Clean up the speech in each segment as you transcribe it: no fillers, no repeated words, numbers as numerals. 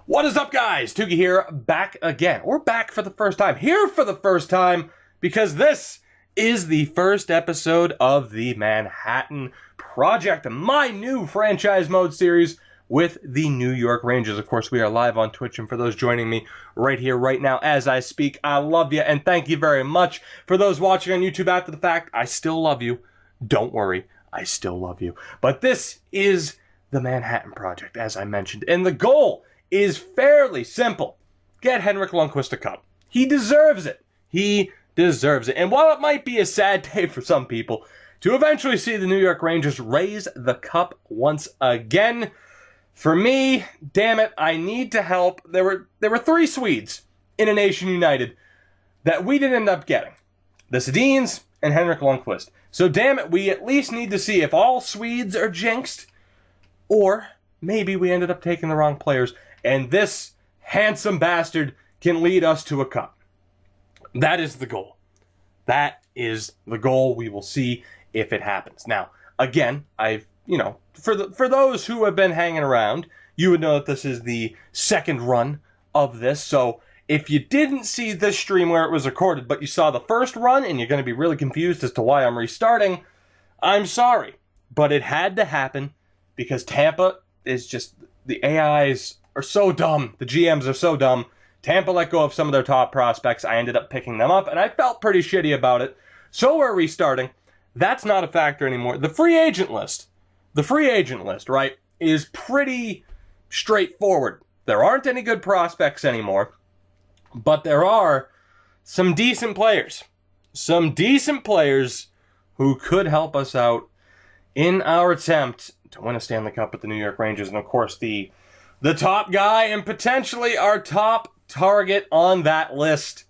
What is up, guys? Tugi here, back again. We're back for the first time. Here for the first time because this is the first episode of the Manhattan Project, my new franchise mode series with the New York Rangers. Of course, we are live on Twitch, and for those joining me right here, right now, as I speak, I love you, and thank you very much. For those watching on YouTube after the fact, I still love you. Don't worry, I still love you. But this is the Manhattan Project, as I mentioned, and the goal is fairly simple. Get Henrik Lundqvist a cup. He deserves it. He deserves it. And while it might be a sad day for some people to eventually see the New York Rangers raise the cup once again, for me, damn it, I need to help. There were three Swedes in a nation united that we didn't end up getting. The Sedins and Henrik Lundqvist. So damn it, we at least need to see if all Swedes are jinxed, or maybe we ended up taking the wrong players, and this handsome bastard can lead us to a cup. That is the goal. That is the goal. We will see if it happens. Now, again, for those who have been hanging around, you would know that this is the second run of this. So if you didn't see this stream where it was recorded, but you saw the first run and you're going to be really confused as to why I'm restarting, I'm sorry. But it had to happen because Tampa is just, the AIs are so dumb. The GMs are so dumb. Tampa let go of some of their top prospects. I ended up picking them up, and I felt pretty shitty about it. So we're restarting. That's not a factor anymore. The free agent list, right, is pretty straightforward. There aren't any good prospects anymore, but there are some decent players. Some decent players who could help us out in our attempt to win a Stanley Cup with the New York Rangers. And of course, the top guy and potentially our top target on that list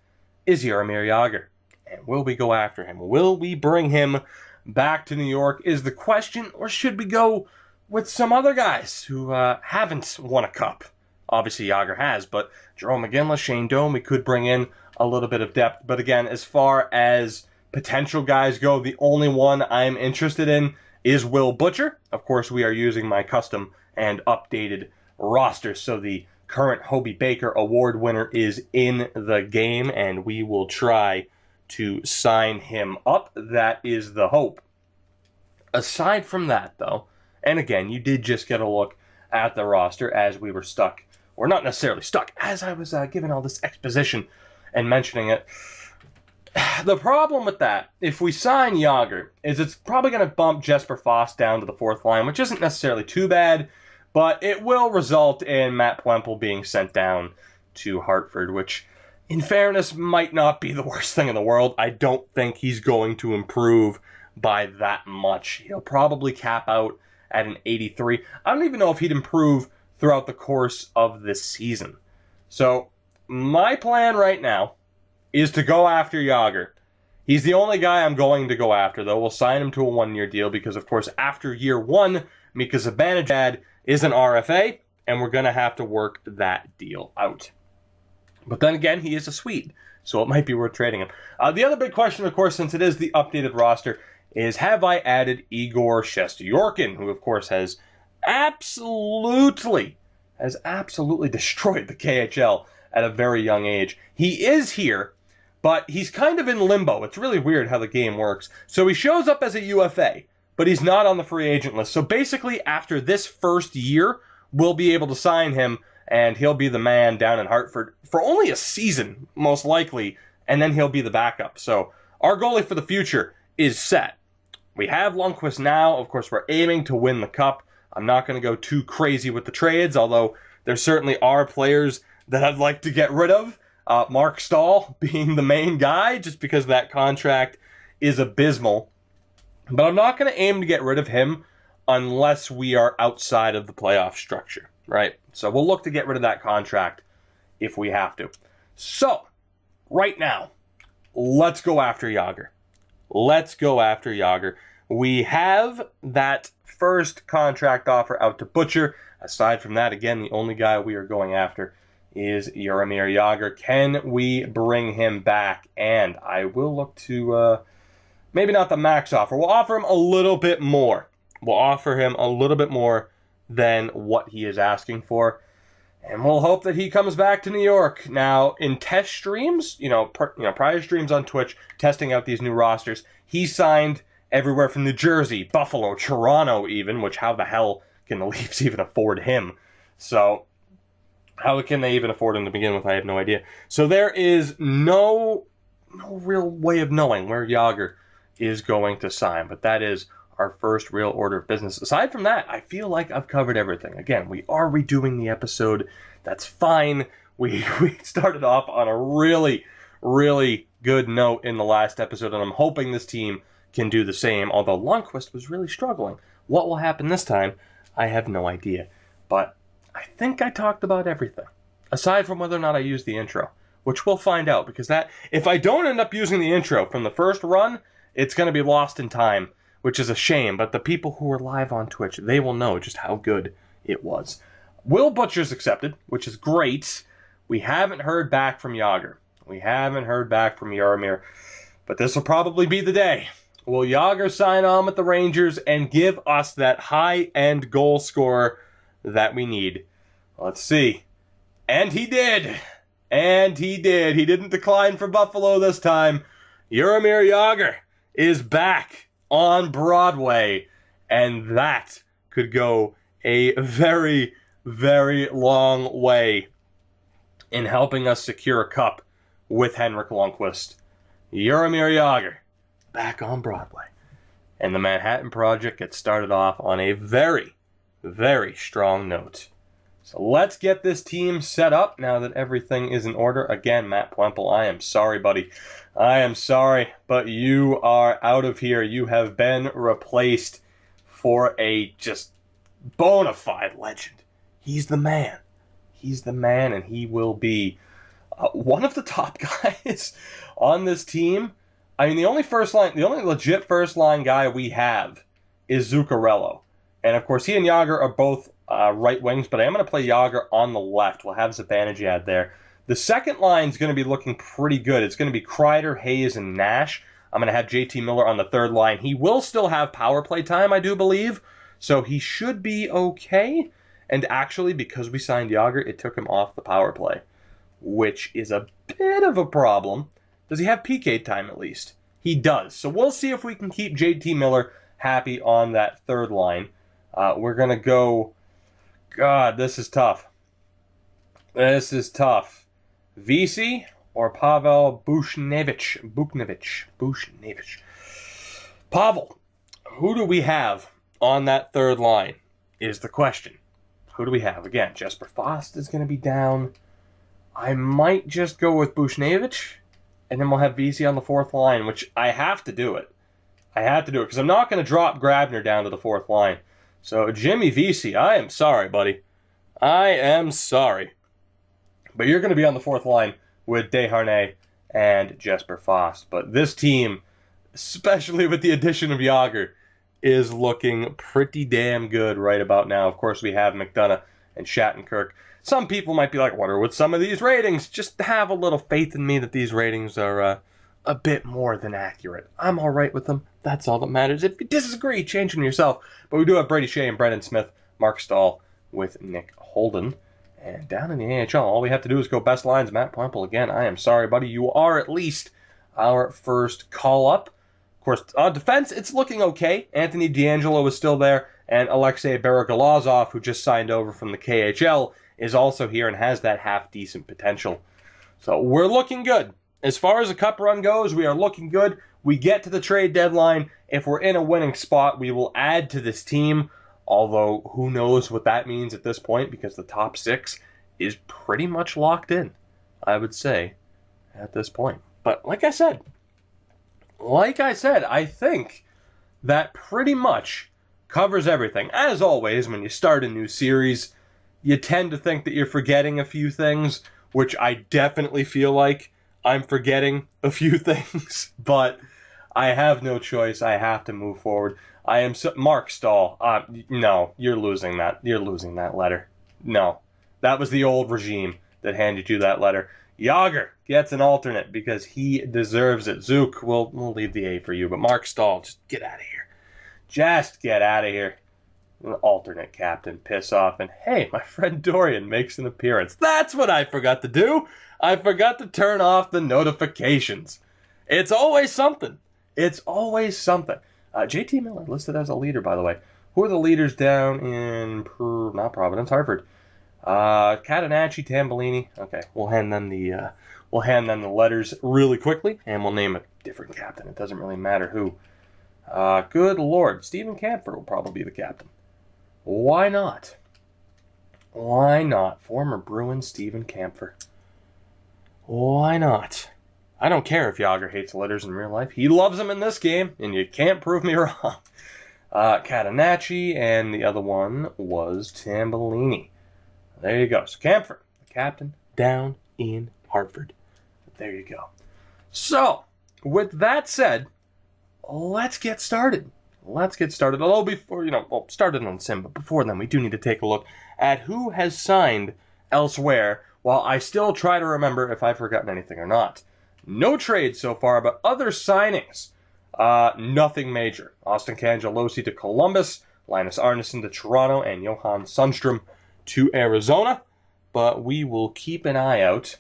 is Jaromir Jagr. And will we go after him? Will we bring him back to New York is the question, or should we go with some other guys who haven't won a cup? Obviously, Jagr has, but Jerome McGinley, Shane Doan, we could bring in a little bit of depth. But again, as far as potential guys go, the only one I'm interested in is Will Butcher. Of course, we are using my custom and updated roster, so the current Hobey Baker Award winner is in the game, and we will try to sign him up. That is the hope. Aside from that, though, and again, you did just get a look at the roster as we were stuck, or not necessarily stuck, as I was giving all this exposition and mentioning it. The problem with that, if we sign Jagr, is it's probably going to bump Jesper Fast down to the fourth line, which isn't necessarily too bad, but it will result in Matt Puempel being sent down to Hartford, which, in fairness, might not be the worst thing in the world. I don't think he's going to improve by that much. He'll probably cap out at an 83. I don't even know if he'd improve throughout the course of this season. So, my plan right now is to go after Jagr. He's the only guy I'm going to go after, though. We'll sign him to a one-year deal because, of course, after year one, Mika Zibanejad is an RFA, and we're going to have to work that deal out. But then again, he is a Swede, so it might be worth trading him. The other big question, of course, since it is the updated roster, is have I added Igor Shesteryorkin, who, of course, has absolutely destroyed the KHL at a very young age. He is here, but he's kind of in limbo. It's really weird how the game works. So he shows up as a UFA, but he's not on the free agent list. So basically, after this first year, we'll be able to sign him, and he'll be the man down in Hartford for only a season, most likely, and then he'll be the backup. So our goalie for the future is set. We have Lundqvist now. Of course, we're aiming to win the cup. I'm not going to go too crazy with the trades, although there certainly are players that I'd like to get rid of. Mark Stahl being the main guy, just because that contract is abysmal. But I'm not going to aim to get rid of him unless we are outside of the playoff structure, right? So we'll look to get rid of that contract if we have to. So, right now, let's go after Jagr. Let's go after Jagr. We have that first contract offer out to Butcher. Aside from that, again, the only guy we are going after is Jaromir Jagr. Can we bring him back? And I will look to, maybe not the max offer. We'll offer him a little bit more. We'll offer him a little bit more than what he is asking for. And we'll hope that he comes back to New York. Now, in test streams, prior streams on Twitch, testing out these new rosters, he signed everywhere from New Jersey, Buffalo, Toronto even, which how the hell can the Leafs even afford him? So, how can they even afford him to begin with? I have no idea. So there is no real way of knowing where Jágr is going to sign, but that is our first real order of business. Aside from that, I feel like I've covered everything. Again, we are redoing the episode. That's fine. We started off on a really, really good note in the last episode, and I'm hoping this team can do the same, although Lundqvist was really struggling. What will happen this time? I have no idea. But I think I talked about everything, aside from whether or not I used the intro, which we'll find out, because that, if I don't end up using the intro from the first run, it's going to be lost in time, which is a shame, but the people who are live on Twitch, they will know just how good it was. Will Butcher's accepted, which is great. We haven't heard back from Jágr. We haven't heard back from Jaromir, but this will probably be the day. Will Jágr sign on with the Rangers and give us that high-end goal scorer that we need? Let's see. And he did. And he did. He didn't decline for Buffalo this time. Jaromir Jágr is back on Broadway, and that could go a very, very long way in helping us secure a cup with Henrik Lundqvist. Jaromir Jágr back on Broadway. And the Manhattan Project gets started off on a very, very strong note. So let's get this team set up now that everything is in order. Again, Matt Puempel, I am sorry, buddy. I am sorry, but you are out of here. You have been replaced for a just bona fide legend. He's the man. He's the man, and he will be one of the top guys on this team. I mean, the only legit first line guy we have is Zuccarello. And of course, he and Jágr are both right wings, but I am going to play Jágr on the left. We'll have Zibanejad there. The second line is going to be looking pretty good. It's going to be Kreider, Hayes, and Nash. I'm going to have JT Miller on the third line. He will still have power play time, I do believe, so he should be okay. And actually, because we signed Jágr, it took him off the power play, which is a bit of a problem. Does he have PK time at least? He does. So we'll see if we can keep JT Miller happy on that third line. We're going to go... God, this is tough. This is tough. Vesey or Pavel Buchnevich? Pavel, who do we have on that third line is the question. Who do we have? Again, Jesper Fast is going to be down. I might just go with Buchnevich, and then we'll have Vesey on the fourth line, which I have to do it. I have to do it, because I'm not going to drop Grabner down to the fourth line. So, Jimmy Vesey, I am sorry, buddy. I am sorry. But you're going to be on the fourth line with Desharnais and Jesper Fast. But this team, especially with the addition of Jágr, is looking pretty damn good right about now. Of course, we have McDonough and Shattenkirk. Some people might be like, what are with some of these ratings? Just have a little faith in me that these ratings are a bit more than accurate. I'm all right with them. That's all that matters. If you disagree, change them yourself. But we do have Brady Shea and Brendan Smith, Mark Stahl with Nick Holden. And down in the NHL, all we have to do is go best lines. Matt Puempel, again, I am sorry, buddy. You are at least our first call-up. Of course, on defense, it's looking okay. Anthony D'Angelo is still there, and Alexei Beregalazov, who just signed over from the KHL, is also here and has that half-decent potential. So we're looking good. As far as the cup run goes, we are looking good. We get to the trade deadline. If we're in a winning spot, we will add to this team. Although, who knows what that means at this point, because the top six is pretty much locked in, I would say, at this point. But like I said, I think that pretty much covers everything. As always, when you start a new series, you tend to think that you're forgetting a few things, which I definitely feel like I'm forgetting a few things, but I have no choice. I have to move forward. I am Mark Stahl. No, you're losing that. You're losing that letter. No, that was the old regime that handed you that letter. Jágr gets an alternate because he deserves it. Zook, we'll leave the A for you, but Mark Stahl, just get out of here. Just get out of here. An alternate captain piss off, and hey, my friend Dorian makes an appearance. That's what I forgot to do. I forgot to turn off the notifications. It's always something. It's always something. JT Miller listed as a leader, by the way. Who are the leaders down in not Providence, Hartford? Catanacci, Tambellini. Okay, we'll hand them the letters really quickly, and we'll name a different captain. It doesn't really matter who. Good Lord, Stephen Kampfer will probably be the captain. Why not? Why not? Former Bruin Stephen Kampfer. Why not? I don't care if Jágr hates letters in real life. He loves them in this game, and you can't prove me wrong. Catanacci, and the other one was Tambellini. There you go. So Kampfer, the captain, down in Hartford. There you go. So, with that said, let's get started. Although started on Sim, but before then, we do need to take a look at who has signed elsewhere, while I still try to remember if I've forgotten anything or not. No trades so far, but other signings. Nothing major. Austin Cangelosi to Columbus, Linus Arneson to Toronto, and Johan Sundstrom to Arizona. But we will keep an eye out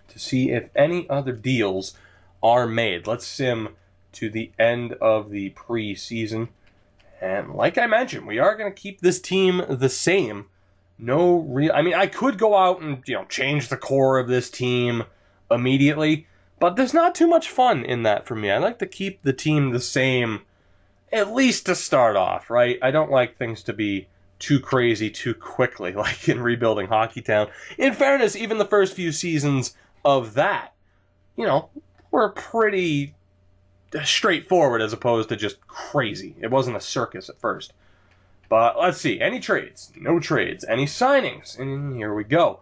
to see if any other deals are made. Let's sim to the end of the preseason. And like I mentioned, we are going to keep this team the same. I could go out and, change the core of this team immediately, but there's not too much fun in that for me. I like to keep the team the same, at least to start off, right? I don't like things to be too crazy too quickly, like in rebuilding Hockeytown. In fairness, even the first few seasons of that, were pretty straightforward as opposed to just crazy. It wasn't a circus at first. But let's see. Any trades? No trades. Any signings? And here we go.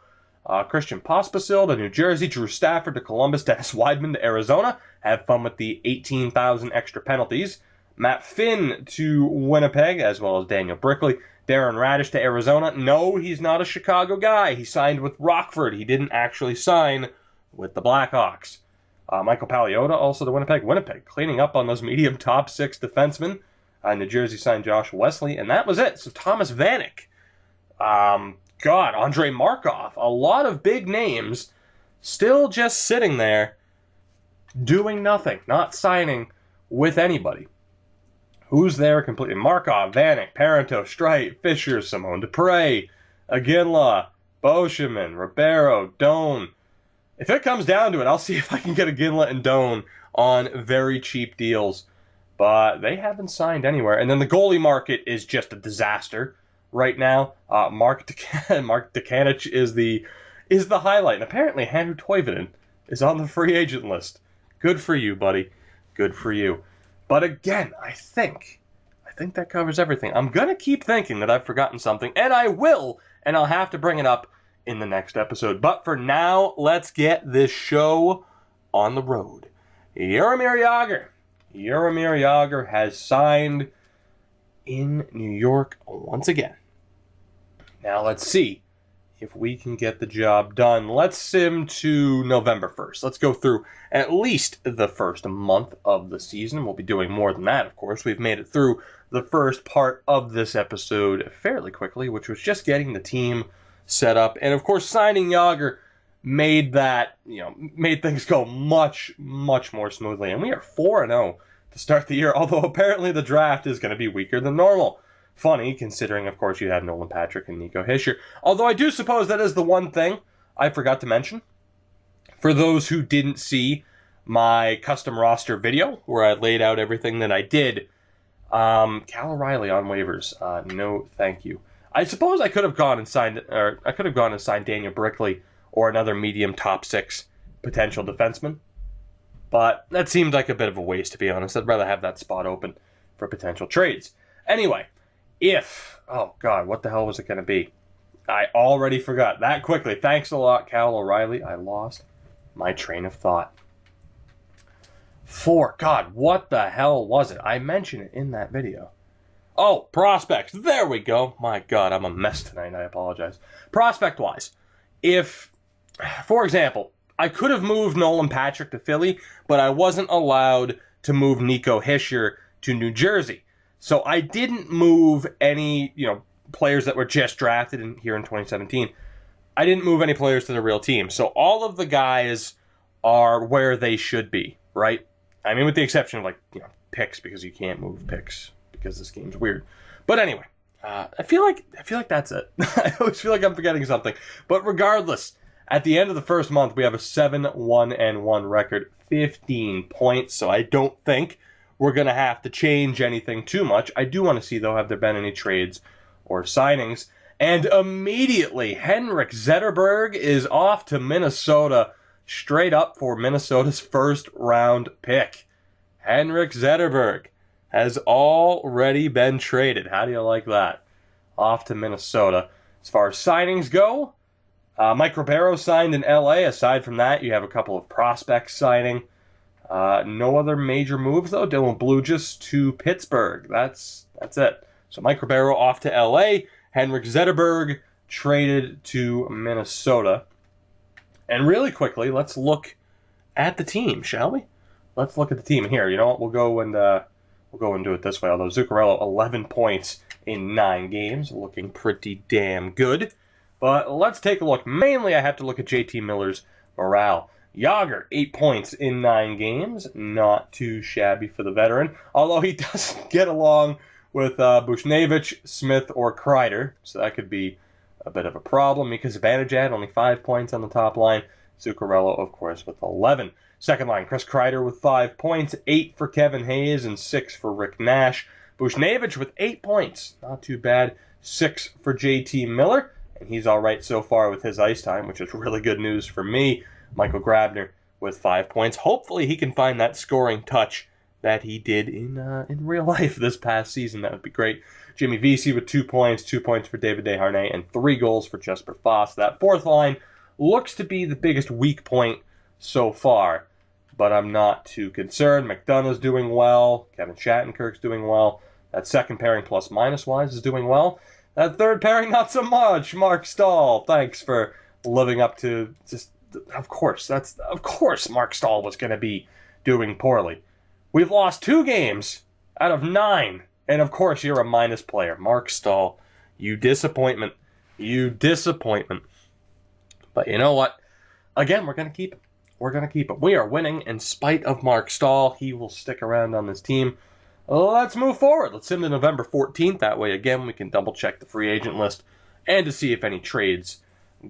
Christian Pospisil to New Jersey, Drew Stafford to Columbus, Dennis Weidman to Arizona. Have fun with the 18,000 extra penalties. Matt Finn to Winnipeg, as well as Daniel Brickley. Darren Radish to Arizona. No, he's not a Chicago guy. He signed with Rockford. He didn't actually sign with the Blackhawks. Michael Paliota also to Winnipeg. Winnipeg cleaning up on those medium top six defensemen. New Jersey signed Josh Wesley, and that was it. So Thomas Vanek. Andrei Markov. A lot of big names still just sitting there doing nothing, not signing with anybody. Who's there completely? Markov, Vanek, Parenteau, Streit, Fisher, Simone Dupre, Aginla, Boscheman, Ribeiro, Doan. If it comes down to it, I'll see if I can get Aginla and Doan on very cheap deals. But they haven't signed anywhere. And then the goalie market is just a disaster right now. Mark Dekanich is the highlight. And apparently Henry Toivonen is on the free agent list. Good for you, buddy. Good for you. But again, I think that covers everything. I'm going to keep thinking that I've forgotten something, and I will, and I'll have to bring it up in the next episode. But for now, let's get this show on the road. Jaromir Jágr has signed in New York once again. Now let's see if we can get the job done. Let's sim to November 1st. Let's go through at least the first month of the season. We'll be doing more than that, of course. We've made it through the first part of this episode fairly quickly, which was just getting the team set up. And of course, signing Jágr made things go much, much more smoothly. And we are 4-0 to start the year, although apparently the draft is going to be weaker than normal. Funny, considering, of course, you have Nolan Patrick and Nico Hischier. Although I do suppose that is the one thing I forgot to mention. For those who didn't see my custom roster video, where I laid out everything that I did, Cal O'Reilly on waivers. No, thank you. I suppose I could have gone and signed Daniel Brickley or another medium top six potential defenseman. But that seemed like a bit of a waste, to be honest. I'd rather have that spot open for potential trades. Anyway, what the hell was it going to be? I already forgot that quickly. Thanks a lot, Cal O'Reilly. I lost my train of thought. What the hell was it? I mentioned it in that video. Oh, prospects. There we go. My God, I'm a mess tonight. I apologize. Prospect-wise, for example, I could have moved Nolan Patrick to Philly, but I wasn't allowed to move Nico Hischier to New Jersey. So I didn't move any, players that were just drafted here in 2017. I didn't move any players to the real team. So all of the guys are where they should be, right? I mean, with the exception of picks, because you can't move picks because this game's weird. But anyway, I feel like that's it. I always feel like I'm forgetting something. But regardless, at the end of the first month, we have a 7-1-1 record, 15 points. So I don't think we're going to have to change anything too much. I do want to see, though, have there been any trades or signings. And immediately, Henrik Zetterberg is off to Minnesota, straight up for Minnesota's first-round pick. Henrik Zetterberg has already been traded. How do you like that? Off to Minnesota. As far as signings go, Mike Ribeiro signed in LA. Aside from that, you have a couple of prospects signing. No other major moves, though. Dylan Blugis to Pittsburgh. That's it. So Mike Ribeiro off to LA. Henrik Zetterberg traded to Minnesota. And really quickly, let's look at the team, shall we? Let's look at the team here. You know what? We'll go and do it this way. Although Zuccarello, 11 points in 9 games, looking pretty damn good. But let's take a look. Mainly, I have to look at JT Miller's morale. Jágr, 8 points in 9 games. Not too shabby for the veteran. Although he doesn't get along with Buchnevich, Smith, or Kreider. So that could be a bit of a problem. Because Zibanejad, only 5 points on the top line. Zuccarello, of course, with 11. Second line, Chris Kreider with 5 points. 8 for Kevin Hayes and 6 for Rick Nash. Buchnevich with 8 points. Not too bad. 6 for JT Miller. And he's all right so far with his ice time, which is really good news for me. Michael Grabner with 5 points. Hopefully he can find that scoring touch that he did in real life this past season. That would be great. Jimmy Vesey with 2 points. 2 points for David Desharnais and 3 goals for Jesper Foss. That fourth line looks to be the biggest weak point so far, but I'm not too concerned. McDonough's doing well. Kevin Shattenkirk's doing well. That second pairing plus-minus wise is doing well. That third pairing, not so much. Mark Stahl, thanks for living up to just... Of course, Mark Stahl was going to be doing poorly. We've lost 2 games out of 9. And of course, you're a minus player. Mark Stahl, you disappointment. You disappointment. But you know what? Again, we're going to keep it. We're going to keep it. We are winning in spite of Mark Stahl. He will stick around on this team. Let's move forward. Let's send to November 14th. That way, again, we can double-check the free agent list and to see if any trades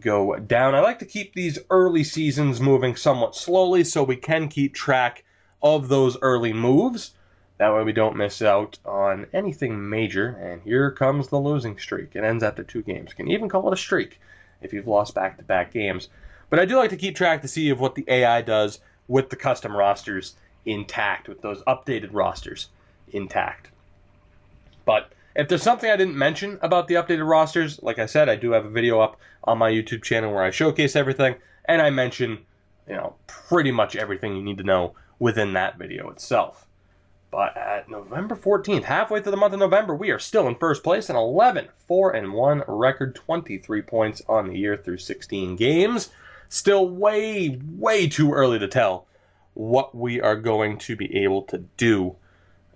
go down. I like to keep these early seasons moving somewhat slowly so we can keep track of those early moves. That way we don't miss out on anything major. And here comes the losing streak. It ends after 2 games. You can even call it a streak if you've lost back-to-back games. But I do like to keep track to see of what the AI does with the custom rosters intact, with those updated rosters intact. But if there's something I didn't mention about the updated rosters, like I said, I do have a video up on my YouTube channel where I showcase everything, and I mention, pretty much everything you need to know within that video itself. But at November 14th, halfway through the month of November, we are still in first place, an 11-4-1 record, 23 points on the year through 16 games. Still way, way too early to tell what we are going to be able to do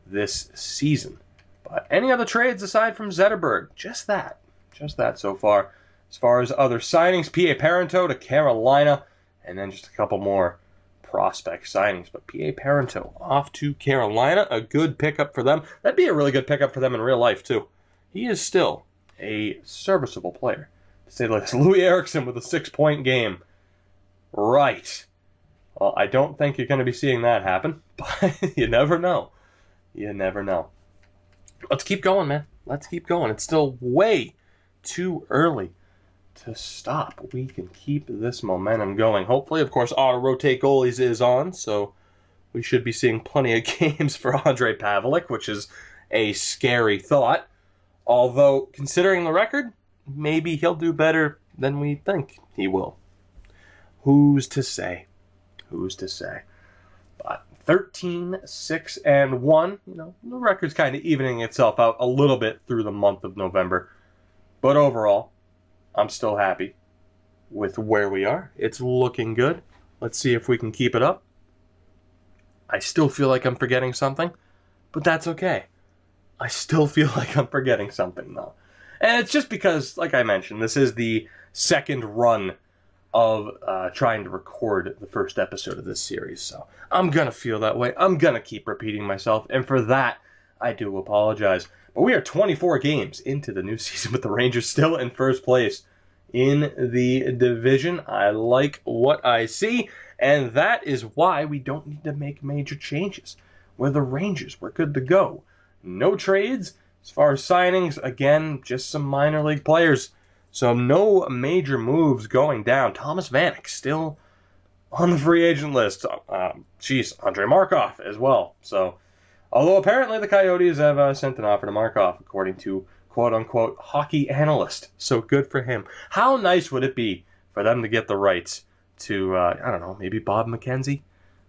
this season. But any other trades aside from Zetterberg? Just that so far. As far as other signings, P.A. Parento to Carolina, and then just a couple more prospect signings. But P.A. Parento off to Carolina, a good pickup for them. That'd be a really good pickup for them in real life, too. He is still a serviceable player, to say the least. Louis Eriksson with a 6-point game. Right. Well, I don't think you're going to be seeing that happen, but you never know. You never know. Let's keep going, man. Let's keep going. It's still way too early to stop. We can keep this momentum going. Hopefully, of course, our rotate goalies is on, so we should be seeing plenty of games for Andrei Pavelec, which is a scary thought. Although, considering the record, maybe he'll do better than we think he will. Who's to say? Who's to say? But 13-6-1, the record's kind of evening itself out a little bit through the month of November. But overall, I'm still happy with where we are. It's looking good. Let's see if we can keep it up. I still feel like I'm forgetting something, but that's okay. I still feel like I'm forgetting something, though. And it's just because, like I mentioned, this is the second run of trying to record the first episode of this series. So I'm going to feel that way. I'm going to keep repeating myself. And for that, I do apologize. But we are 24 games into the new season with the Rangers still in first place in the division. I like what I see. And that is why we don't need to make major changes. We're the Rangers. We're good to go. No trades. As far as signings, again, just some minor league players. So no major moves going down. Thomas Vanek still on the free agent list. Andrei Markov as well. So, although apparently the Coyotes have sent an offer to Markov, according to quote-unquote hockey analyst. So good for him. How nice would it be for them to get the rights to, I don't know, maybe Bob McKenzie?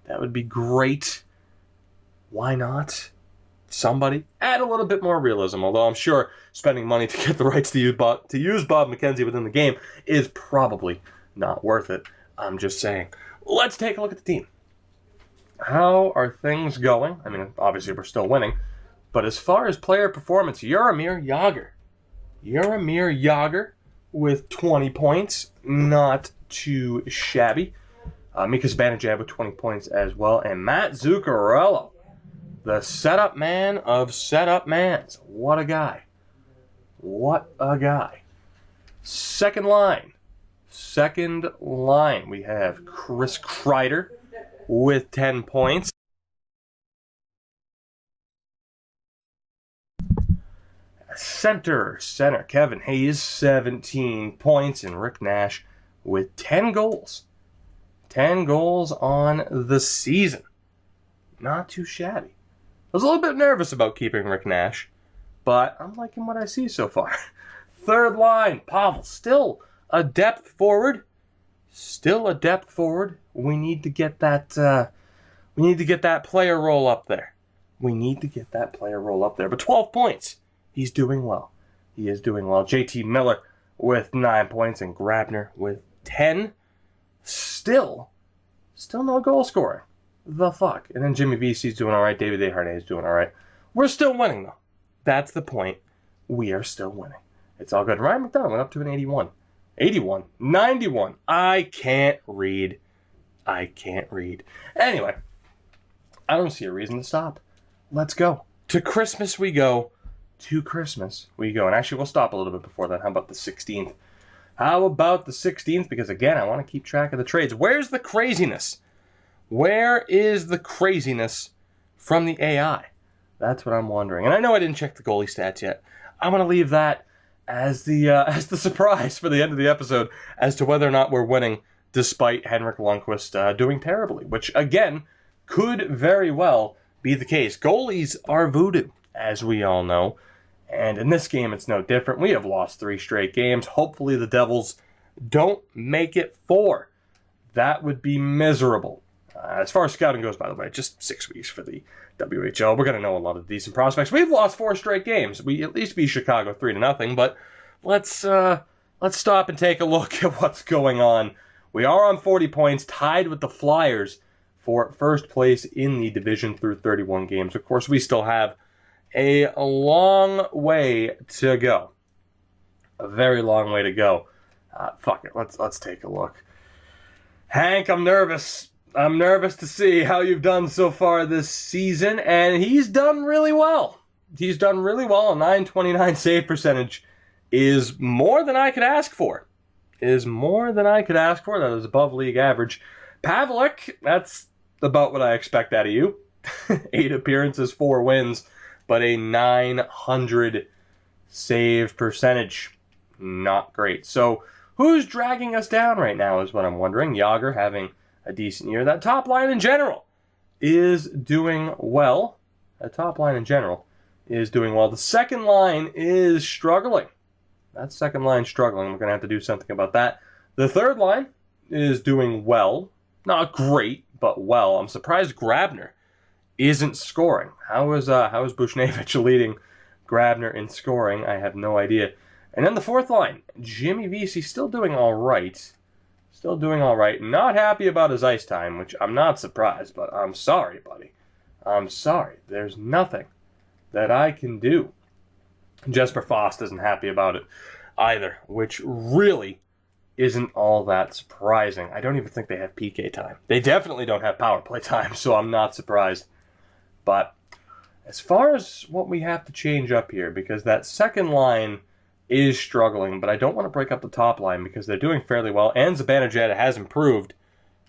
That would be great. Why not? Somebody add a little bit more realism, although I'm sure spending money to get the rights to use Bob McKenzie within the game is probably not worth it. I'm just saying. Let's take a look at the team. How are things going? I mean, obviously we're still winning, but as far as player performance, Jaromir Jagr with 20 points, not too shabby. Mika Zibanejad with 20 points as well, and Matt Zuccarello, the setup man of setup mans. What a guy. What a guy. Second line, we have Chris Kreider with 10 points. Center, Kevin Hayes, 17 points, and Rick Nash with 10 goals. 10 goals on the season. Not too shabby. I was a little bit nervous about keeping Rick Nash, but I'm liking what I see so far. Third line, Pavel, still a depth forward. We need to get that. We need to get that player roll up there. But 12 points. He's doing well. He is doing well. JT Miller with 9 points and Grabner with 10. Still no goal scoring. The fuck? And then Jimmy Vesey's doing all right. David Desharnais is doing all right. We're still winning, though. That's the point. We are still winning. It's all good. Ryan McDonald went up to an 81. 91. I can't read. Anyway, I don't see a reason to stop. Let's go. To Christmas we go. And actually, we'll stop a little bit before that. How about the 16th? Because, again, I want to keep track of the trades. Where's the craziness? Where is the craziness from the AI? That's what I'm wondering. And I know I didn't check the goalie stats yet. I'm going to leave that as the surprise for the end of the episode as to whether or not we're winning despite Henrik Lundqvist doing terribly, which, again, could very well be the case. Goalies are voodoo, as we all know. And in this game, it's no different. We have lost 3 straight games. Hopefully the Devils don't make it 4. That would be miserable. As far as scouting goes, by the way, just 6 weeks for the WHL. We're going to know a lot of decent prospects. We've lost 4 straight games. We at least beat Chicago 3-0, but let's stop and take a look at what's going on. We are on 40 points, tied with the Flyers for first place in the division through 31 games. Of course, we still have a long way to go. A very long way to go. Fuck it. Let's take a look. Hank, I'm nervous. I'm nervous to see how you've done so far this season, and he's done really well. A 929 save percentage is more than I could ask for. That is above league average. Pavlik, that's about what I expect out of you. 8 appearances, 4 wins, but a 900 save percentage. Not great. So who's dragging us down right now is what I'm wondering. Jagr having a decent year. That top line in general is doing well. The second line is struggling. We're going to have to do something about that. The third line is doing well. Not great, but well. I'm surprised Grabner isn't scoring. How is Bushnevich leading Grabner in scoring? I have no idea. And then the fourth line, Jimmy Vesey still doing all right. Not happy about his ice time, which I'm not surprised, but I'm sorry, buddy. I'm sorry. There's nothing that I can do. Jesper Fast isn't happy about it either, which really isn't all that surprising. I don't even think they have PK time. They definitely don't have power play time, so I'm not surprised. But as far as what we have to change up here, because that second line is struggling, but I don't want to break up the top line because they're doing fairly well, and Zibanejad has improved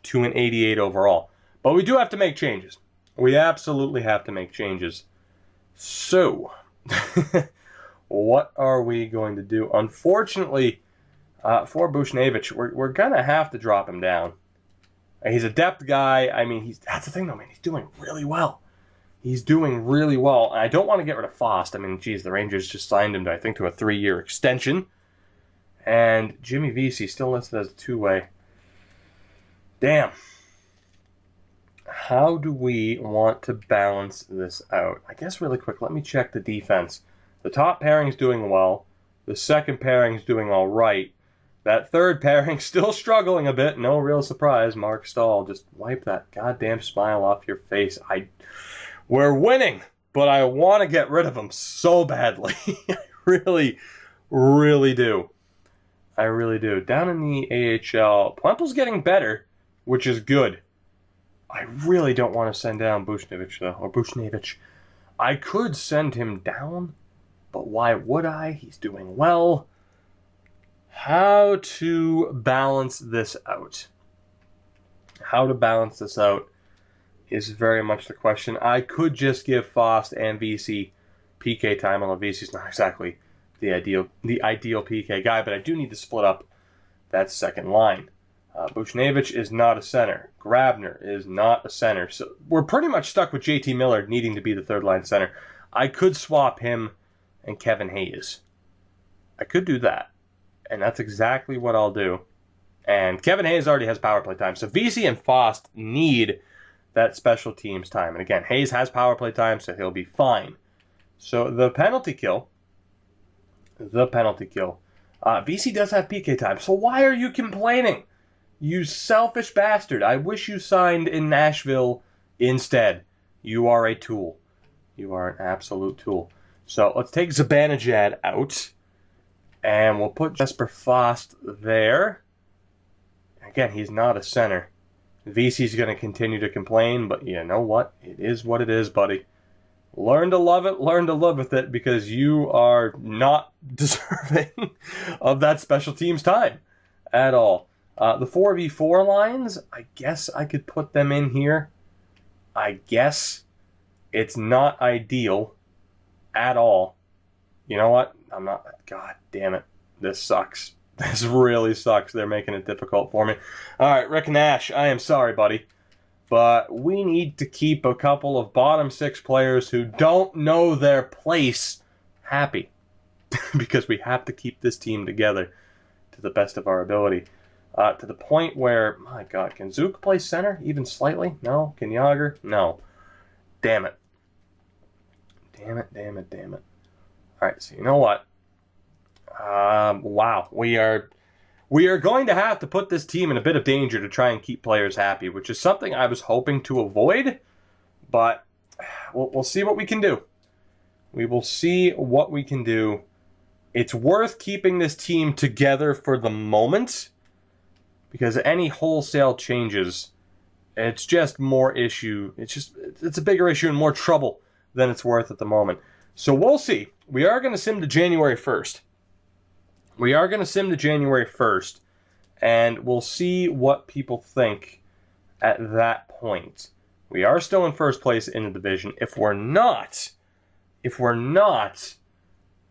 to an 88 overall. But we do have to make changes. We absolutely have to make changes. So, what are we going to do? Unfortunately, for Buchnevich, we're going to have to drop him down. He's a depth guy. I mean, that's the thing, though, man. He's doing really well. He's doing really well. And I don't want to get rid of Fost. I mean, geez, the Rangers just signed him, I think, to a 3-year extension. And Jimmy Vesey still listed as a two-way. Damn. How do we want to balance this out? I guess really quick, let me check the defense. The top pairing's doing well. The second pairing's doing all right. That third pairing still struggling a bit. No real surprise. Mark Stahl, just wipe that goddamn smile off your face. We're winning, but I want to get rid of him so badly. I really, really do. I really do. Down in the AHL, Plempel's getting better, which is good. I really don't want to send down Buchnevich, though, or Buchnevich. I could send him down, but why would I? He's doing well. How to balance this out? How to balance this out is very much the question. I could just give Fost and VC PK time, although VC's not exactly the ideal PK guy, but I do need to split up that second line. Buchnevich is not a center. Grabner is not a center. So we're pretty much stuck with JT Miller needing to be the third line center. I could swap him and Kevin Hayes. I could do that. And that's exactly what I'll do. And Kevin Hayes already has power play time. So VC and Fost need that special teams time. And again, Hayes has power play time, so he'll be fine. So the penalty kill. VC does have PK time. So why are you complaining? You selfish bastard. I wish you signed in Nashville instead. You are a tool. You are an absolute tool. So let's take Zibanejad out. And we'll put Jesper Fast there. Again, he's not a center. VC's going to continue to complain, but you know what? It is what it is, buddy. Learn to love it, learn to live with it, because you are not deserving of that special teams time at all. The 4v4 lines, I guess I could put them in here. I guess it's not ideal at all. You know what? I'm not... God damn it. This sucks. This really sucks. They're making it difficult for me. All right, Rick Nash, I am sorry, buddy. But we need to keep a couple of bottom six players who don't know their place happy. Because we have to keep this team together to the best of our ability. To the point where, my God, can Zook play center even slightly? No. Can Yager? No. Damn it. Damn it. All right, so you know what? Wow. We are going to have to put this team in a bit of danger to try and keep players happy, which is something I was hoping to avoid, but we'll see what we can do. We will see what we can do. It's worth keeping this team together for the moment, because any wholesale changes, it's just more issue. It's a bigger issue and more trouble than it's worth at the moment. So we'll see. We are going to sim to January 1st. And we'll see what people think at that point. We are still in first place in the division. If we're not,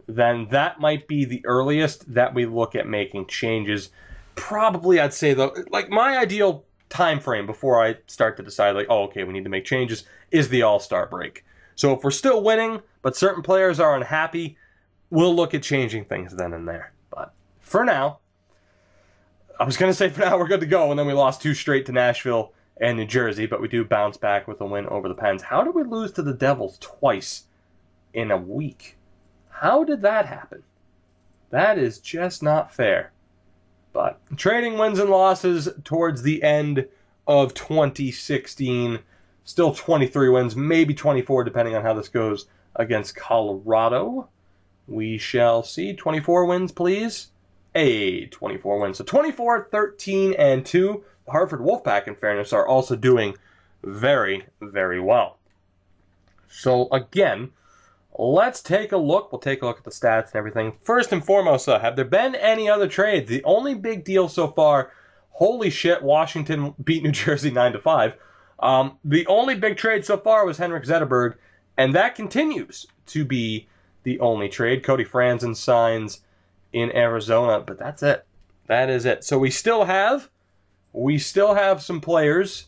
then that might be the earliest that we look at making changes. Probably, I'd say, though, like my ideal time frame before I start to decide, like, oh, okay, we need to make changes, is the All-Star break. So if we're still winning, but certain players are unhappy, we'll look at changing things then and there. But for now, I was going to say for now we're good to go, and then we lost 2 straight to Nashville and New Jersey, but we do bounce back with a win over the Pens. How did we lose to the Devils twice in a week? How did that happen? That is just not fair. But trading wins and losses towards the end of 2016. Still 23 wins, maybe 24 depending on how this goes against Colorado. We shall see. 24 wins, please. 24 wins. So 24, 13, and 2. The Hartford Wolfpack, in fairness, are also doing very, very well. So, again, let's take a look. We'll take a look at the stats and everything. First and foremost, have there been any other trades? The only big deal so far, holy shit, Washington beat New Jersey 9-5. The only big trade so far was Henrik Zetterberg, and that continues to be the only trade. Cody Franzen signs in Arizona, but that's it. That is it. So we still have some players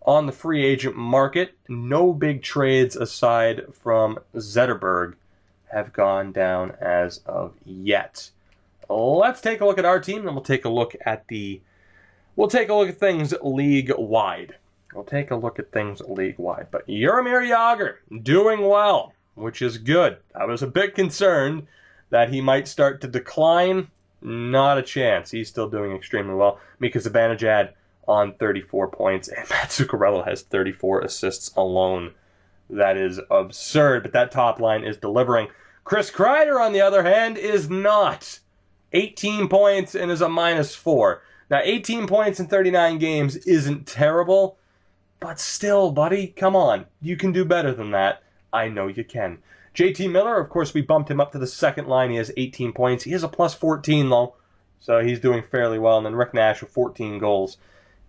on the free agent market. No big trades aside from Zetterberg have gone down as of yet. Let's take a look at our team, then we'll take a look at things league-wide. But Jaromir Jagr doing well, which is good. I was a bit concerned that he might start to decline. Not a chance. He's still doing extremely well. Mika Zibanejad on 34 points, and Matt Zuccarello has 34 assists alone. That is absurd, but that top line is delivering. Chris Kreider, on the other hand, is not. 18 points and is a -4. Now, 18 points in 39 games isn't terrible, but still, buddy, come on. You can do better than that. I know you can. JT Miller, of course, we bumped him up to the second line. He has 18 points. He has a +14, though, so he's doing fairly well. And then Rick Nash with 14 goals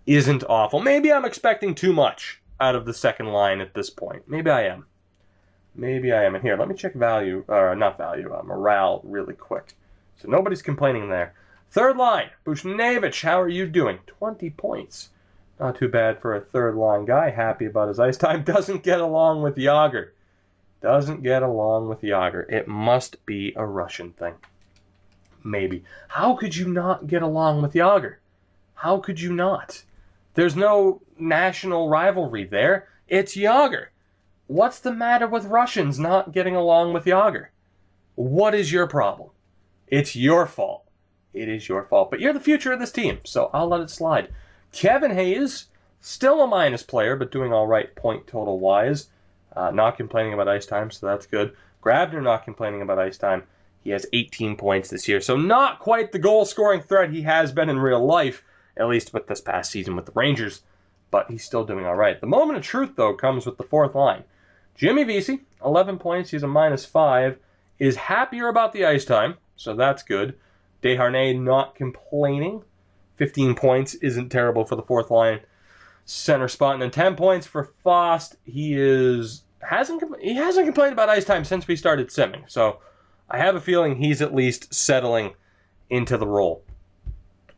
isn't awful. Maybe I'm expecting too much out of the second line at this point. Maybe I am. And here, let me check morale really quick. So nobody's complaining there. Third line, Buchnevich, how are you doing? 20 points. Not too bad for a third line guy. Happy about his ice time. Doesn't get along with Jagr. It must be a Russian thing. Maybe. How could you not get along with Jagr? How could you not? There's no national rivalry there. It's Jagr. What's the matter with Russians not getting along with Jagr? What is your problem? It's your fault. It is your fault. But you're the future of this team, so I'll let it slide. Kevin Hayes, still a minus player, but doing all right point total-wise. Not complaining about ice time, so that's good. Grabner not complaining about ice time. He has 18 points this year, so not quite the goal-scoring threat he has been in real life, at least with this past season with the Rangers, but he's still doing all right. The moment of truth, though, comes with the fourth line. Jimmy Vesey, 11 points, he's a -5, is happier about the ice time, so that's good. Desharnais not complaining. 15 points isn't terrible for the fourth line center spot. And then 10 points for Fost. He hasn't complained about ice time since we started simming. So I have a feeling he's at least settling into the role.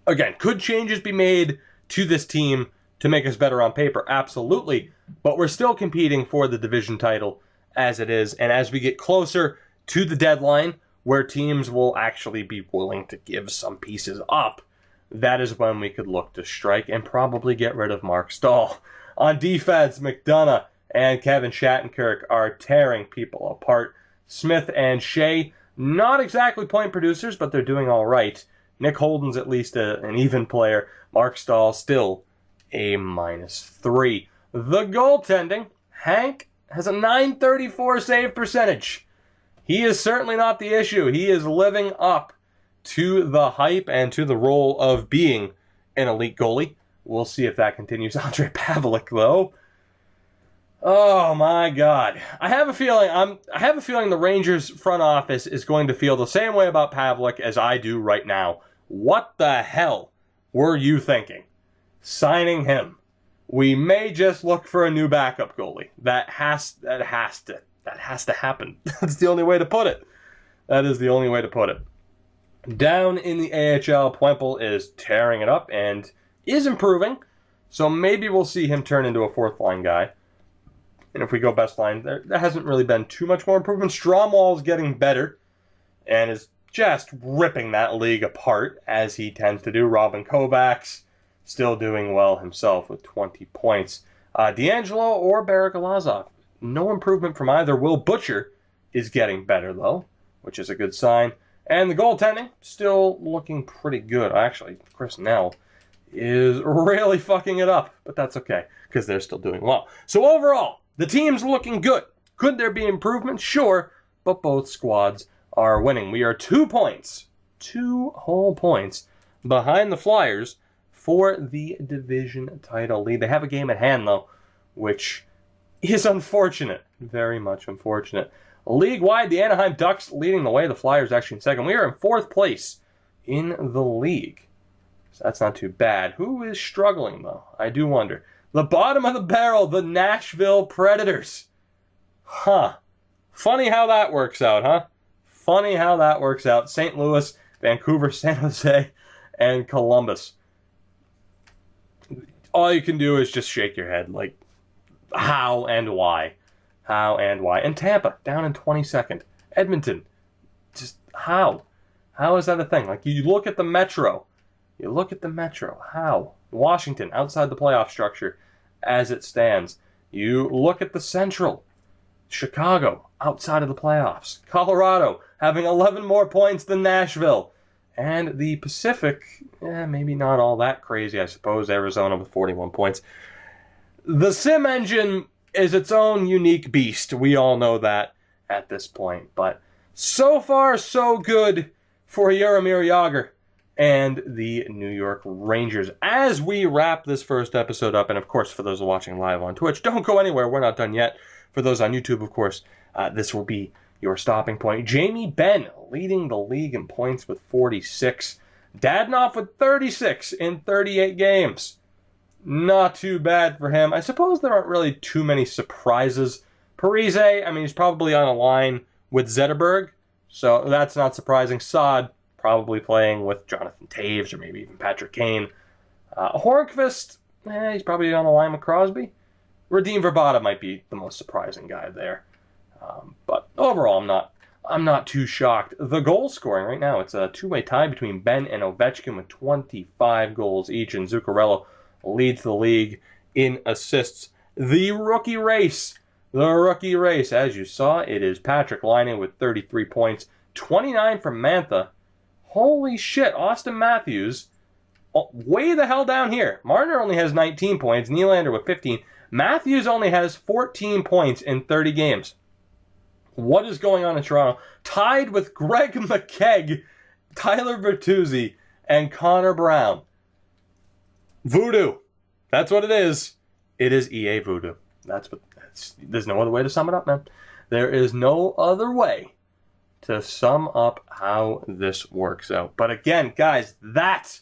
Again, could changes be made to this team to make us better on paper? Absolutely. But we're still competing for the division title as it is. And as we get closer to the deadline, where teams will actually be willing to give some pieces up, that is when we could look to strike and probably get rid of Mark Stahl. On defense, McDonough and Kevin Shattenkirk are tearing people apart. Smith and Shea, not exactly point producers, but they're doing all right. Nick Holden's at least an even player. Mark Stahl still a -3. The goaltending, Hank has a .934 save percentage. He is certainly not the issue. He is living up to the hype and to the role of being an elite goalie. We'll see if that continues. Andre Pavelec, though. Oh my God! I have a feeling the Rangers front office is going to feel the same way about Pavelec as I do right now. What the hell were you thinking? Signing him. We may just look for a new backup goalie. That has to happen. That's the only way to put it. That is the only way to put it. Down in the AHL, Puempel is tearing it up and is improving. So maybe we'll see him turn into a fourth line guy. And if we go best line, there hasn't really been too much more improvement. Stromwall's getting better and is just ripping that league apart, as he tends to do. Robin Kovacs still doing well himself with 20 points. D'Angelo or Barry Glazov, no improvement from either. Will Butcher is getting better, though, which is a good sign. And the goaltending, still looking pretty good. Actually, Chris Nell is really fucking it up, but that's okay, because they're still doing well. So overall, the team's looking good. Could there be improvement? Sure, but both squads are winning. We are 2 points, 2 whole points behind the Flyers for the division title lead. They have a game at hand, though, which is unfortunate. Very much unfortunate. League-wide, the Anaheim Ducks leading the way. The Flyers actually in second. We are in 4th place in the league. So that's not too bad. Who is struggling, though? I do wonder. The bottom of the barrel, the Nashville Predators. Huh. Funny how that works out, huh? Funny how that works out. St. Louis, Vancouver, San Jose, and Columbus. All you can do is just shake your head. Like, how and why? How and why? And Tampa, down in 22nd. Edmonton, just how? How is that a thing? Like, you look at the Metro. You look at the Metro. How? Washington, outside the playoff structure as it stands. You look at the Central. Chicago, outside of the playoffs. Colorado, having 11 more points than Nashville. And the Pacific, maybe not all that crazy, I suppose. Arizona with 41 points. The Sim Engine is its own unique beast. We all know that at this point. But so far, so good for Jaromir Jagr and the New York Rangers. As we wrap this first episode up, and of course, for those watching live on Twitch, don't go anywhere. We're not done yet. For those on YouTube, of course, this will be your stopping point. Jamie Benn leading the league in points with 46. Dadonov with 36 in 38 games. Not too bad for him. I suppose there aren't really too many surprises. Parise, I mean, he's probably on a line with Zetterberg, so that's not surprising. Saad, probably playing with Jonathan Taves or maybe even Patrick Kane. Hornqvist, he's probably on a line with Crosby. Radim Verbata might be the most surprising guy there. But overall, I'm not too shocked. The goal scoring right now, it's a two-way tie between Ben and Ovechkin with 25 goals each, and Zuccarello leads the league in assists. The rookie race, as you saw, it is Patrick Laine with 33 points, 29 from Mantha. Holy shit, Austin Matthews, way the hell down here. Marner only has 19 points, Nylander with 15. Matthews only has 14 points in 30 games. What is going on in Toronto? Tied with Greg McKegg, Tyler Bertuzzi, and Connor Brown. Voodoo. That's what it is. It is EA Voodoo. There's no other way to sum it up, man. There is no other way to sum up how this works out. But again, guys, that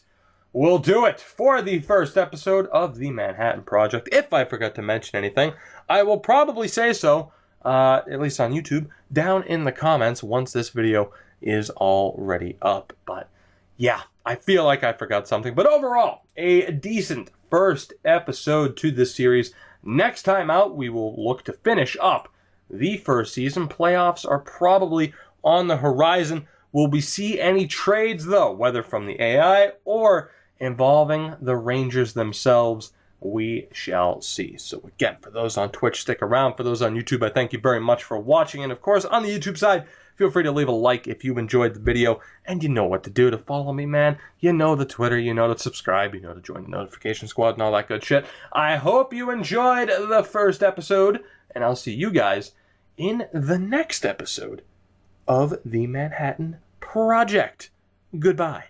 will do it for the first episode of the Manhattan Project. If I forgot to mention anything, I will probably say so, at least on YouTube, down in the comments once this video is already up. But yeah, I feel like I forgot something. But overall, a decent first episode to this series. Next time out, we will look to finish up the first season. Playoffs are probably on the horizon. Will we see any trades, though, whether from the AI or involving the Rangers themselves? We shall see. So again, for those on Twitch, stick around. For those on YouTube, I thank you very much for watching. And of course, on the YouTube side, feel free to leave a like if you enjoyed the video. And you know what to do to follow me, man. You know the Twitter, you know to subscribe, you know to join the notification squad and all that good shit. I hope you enjoyed the first episode, and I'll see you guys in the next episode of the Manhattan Project. Goodbye.